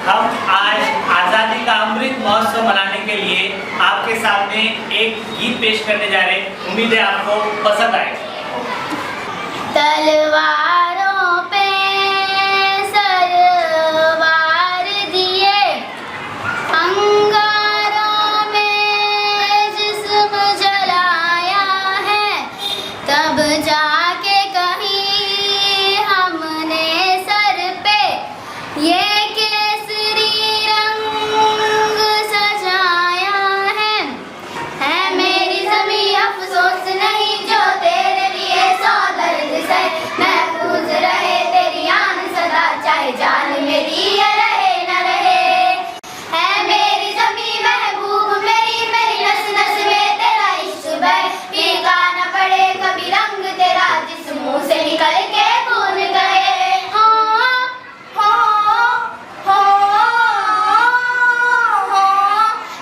हम आज आज़ादी का अमृत महोत्सव मनाने के लिए आपके सामने एक गीत पेश करने जा रहे हैं। उम्मीद है आपको पसंद आएगा। तलवारों पे सरवार दिए, अंगारों में जिस्म जलाया है, तब जाके कहीं हमने सर पे ये केसरी रंग सजाया है मेरी ज़मीं अफसोस नहीं जो तेरे लिए सौ दर्द से महफूज रहे तेरी आन सदा, चाहे जान मेरी ये रहे न रहे। है मेरी ज़मीं महबूब मेरी मेरी नस नस में तेरा इश्क बहे, फीका न पड़े कभी रंग तेरा जिस मुंह से निकल के खून गए।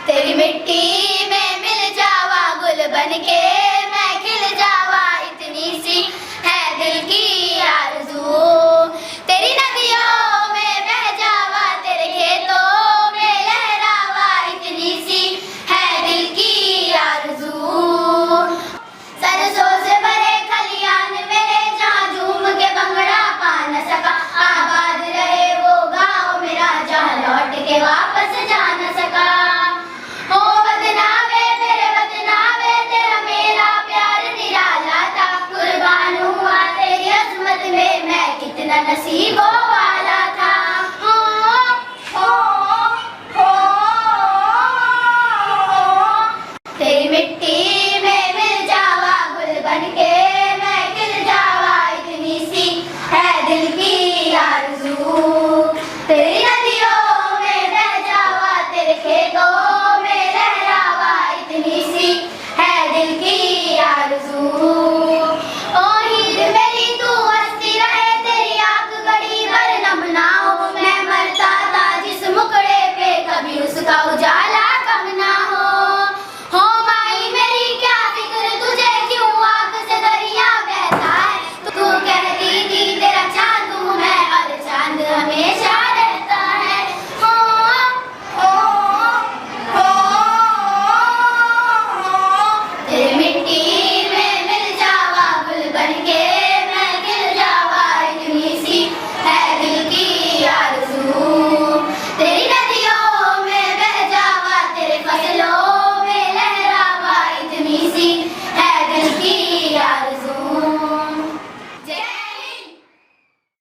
तेरी मिट्टी में मिल जावा गुल बनके मैं खिल जावा, इतनी सी है दिल की आरज़ू। तेरी नदियों में बह जावा, तेरे खेतों में लहरावा, इतनी सी है दिल की आरज़ू। सरसों से भरे खलियान मेरे जहाँ झूम के भंगड़ा पा न सका, आबाद रहे वो गाँव मेरा जहाँ लौट के वापस जा न सका। हो बदनामे मेरे बदनामे तेरा मेरा प्यार निराला था, कुर्बान हुआ तेरी अज़मत में मैं कितना नसीबों